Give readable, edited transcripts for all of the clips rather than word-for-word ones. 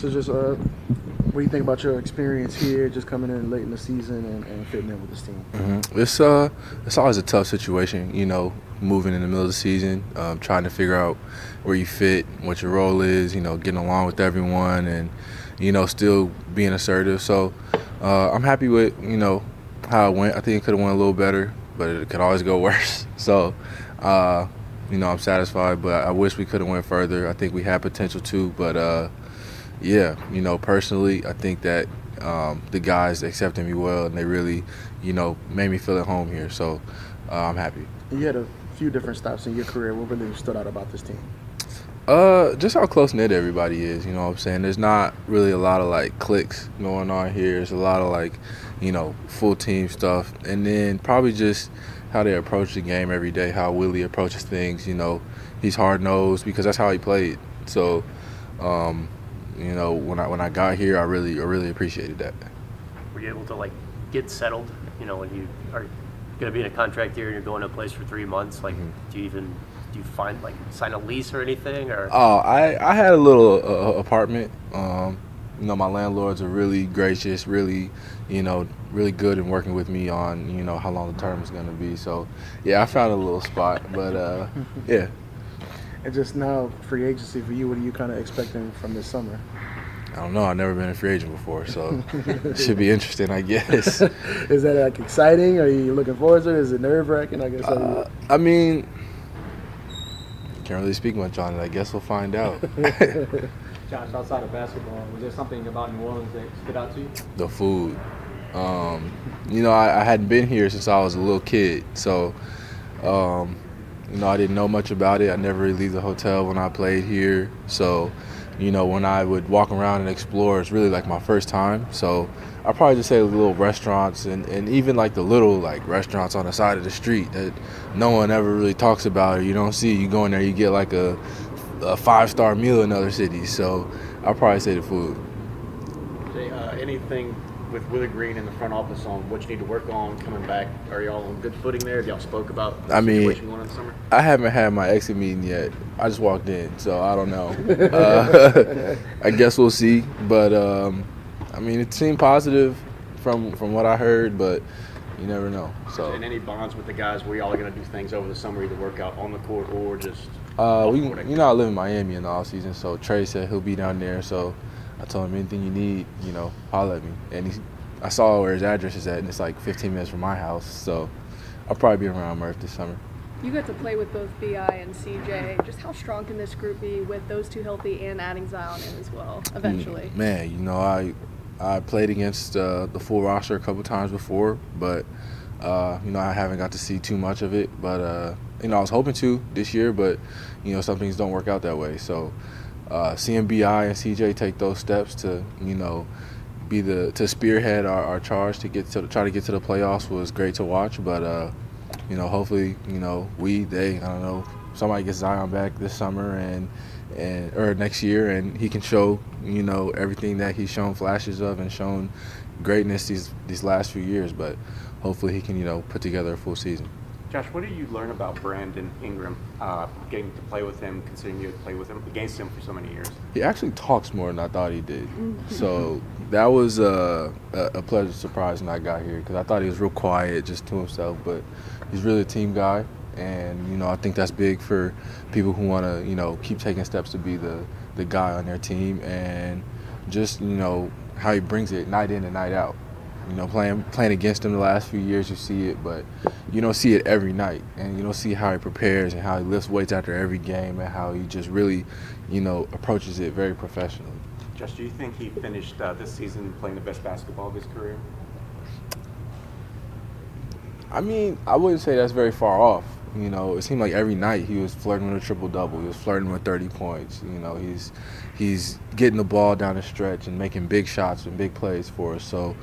So just what do you think about your experience here, just coming in late in the season and fitting in with this team? It's always a tough situation, moving in the middle of the season, trying to figure out where you fit, what your role is, getting along with everyone, and still being assertive. So I'm happy with how it went. I think it could have went a little better, but it could always go worse. So I'm satisfied, but I wish we could have went further. I think we had potential too, but personally, I think that the guys accepted me well, and they really, made me feel at home here. So I'm happy. You had a few different stops in your career. What really stood out about this team? Just how close-knit everybody is, you know what I'm saying? There's not really a lot of, cliques going on here. There's a lot of, full team stuff. And then probably just how they approach the game every day, how Willy approaches things. He's hard-nosed because that's how he played. So, when I got here, I really appreciated that. Were you able to, get settled, when you are going to be in a contract here and you're going to a place for 3 months? Do you find sign a lease or anything? Or I had a little apartment. My landlords are really gracious, really really good in working with me on how long the term is going to be. So yeah, I found a little spot, but yeah. And just now, free agency for you, what are you kind of expecting from this summer? I don't know. I've never been a free agent before, so it should be interesting, I guess. Is that exciting? Are you looking forward to it? Is it nerve-wracking? I guess. Can't really speak much on it. I guess we'll find out. Josh, outside of basketball, was there something about New Orleans that stood out to you? The food. I hadn't been here since I was a little kid, so I didn't know much about it. I never really leave the hotel when I played here, so when I would walk around and explore, it's really my first time. So I probably just say the little restaurants and even the little restaurants on the side of the street that no one ever really talks about or you don't see. You go in there, you get a 5-star meal in other cities. So I'll probably say the food. Jay, anything with Willie Green in the front office on what you need to work on coming back? Are y'all on good footing there? Have y'all spoke about the situation going on in the summer? I haven't had my exit meeting yet. I just walked in, so I don't know. I guess we'll see. But, it seemed positive from what I heard, but you never know. So. And any bonds with the guys where y'all are going to do things over the summer, either work out on the court or just I live in Miami in the off season, so Trey said he'll be down there. So I told him anything you need, holler at me. And I saw where his address is at, and it's 15 minutes from my house. So I'll probably be around Murph this summer. You got to play with both B.I. and C.J. Just how strong can this group be with those two healthy and adding Zion in as well eventually? I played against the full roster a couple times before, but I haven't got to see too much of it. But I was hoping to this year, but some things don't work out that way. So seeing B.I. and C.J. take those steps to to spearhead our charge to try to get to the playoffs was great to watch. But hopefully somebody gets Zion back this summer or next year, and he can show everything that he's shown flashes of and shown greatness these last few years. But hopefully he can put together a full season. Josh, what did you learn about Brandon Ingram, getting to play with him, considering you had played against him for so many years? He actually talks more than I thought he did. So that was a pleasant surprise when I got here, because I thought he was real quiet, just to himself. But he's really a team guy, and I think that's big for people who want to keep taking steps to be the guy on their team, and just how he brings it night in and night out. Playing against him the last few years, you see it, but you don't see it every night. And you don't see how he prepares and how he lifts weights after every game and how he just really, approaches it very professionally. Josh, do you think he finished this season playing the best basketball of his career? I wouldn't say that's very far off. It seemed like every night he was flirting with a triple-double. He was flirting with 30 points. He's getting the ball down the stretch and making big shots and big plays for us. So,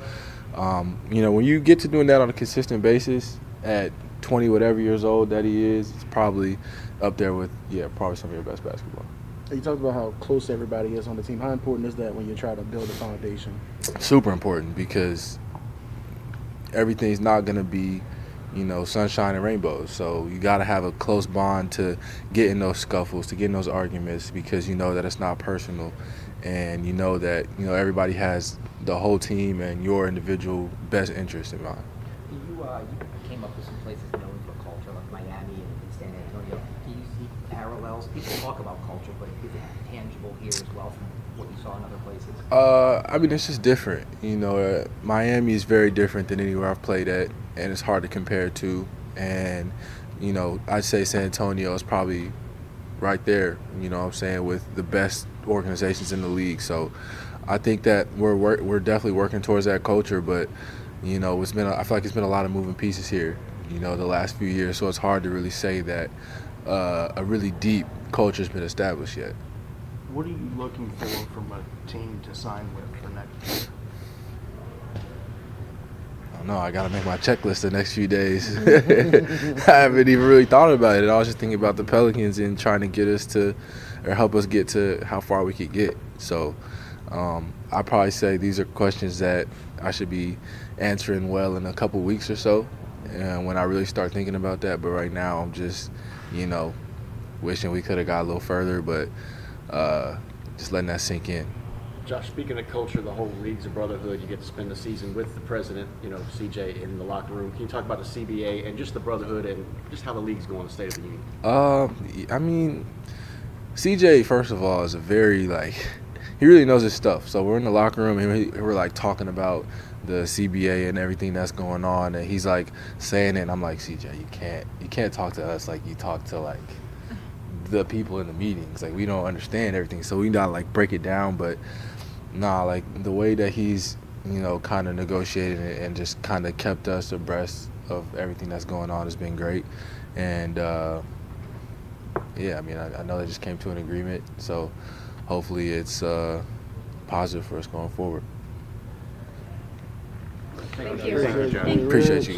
when you get to doing that on a consistent basis at 20 whatever years old that he is, it's probably up there with, probably some of your best basketball. You talked about how close everybody is on the team. How important is that when you try to build a foundation? Super important, because everything's not going to be sunshine and rainbows. So you got to have a close bond to get in those scuffles, to get in those arguments, because that it's not personal. and you know that everybody has the whole team and your individual best interest in mind. You came up with some places known for culture like Miami and San Antonio. Do you see parallels? People talk about culture, but is it tangible here as well from what you saw in other places? I mean, it's just different. Miami is very different than anywhere I've played at, and it's hard to compare to. And I'd say San Antonio is probably right there, what I'm saying, with the best organizations in the league. So I think that we're definitely working towards that culture, but I feel like it's been a lot of moving pieces here, the last few years. So it's hard to really say that a really deep culture's been established yet. What are you looking for from a team to sign with for next year? I don't know. I got to make my checklist the next few days. I haven't even really thought about it. I was just thinking about the Pelicans and trying to get us to, or help us get to how far we could get. So I'd probably say these are questions that I should be answering well in a couple weeks or so, when I really start thinking about that. But right now I'm just, wishing we could have got a little further, but just letting that sink in. Josh, speaking of culture, the whole league's a brotherhood. You get to spend the season with the president, CJ, in the locker room. Can you talk about the CBA and just the brotherhood and just how the league's going, the state of the union? I mean, CJ, first of all, is a very, he really knows his stuff. So we're in the locker room and we're, talking about the CBA and everything that's going on. And he's, saying it, and I'm like, CJ, you can't talk to us like you talk to, the people in the meetings. We don't understand everything. So we gotta, break it down. But nah, the way that he's, kind of negotiated it and just kind of kept us abreast of everything that's going on has been great. And, yeah, I mean, I know they just came to an agreement. So hopefully it's positive for us going forward. Thank you. Thank you, Josh. Appreciate you.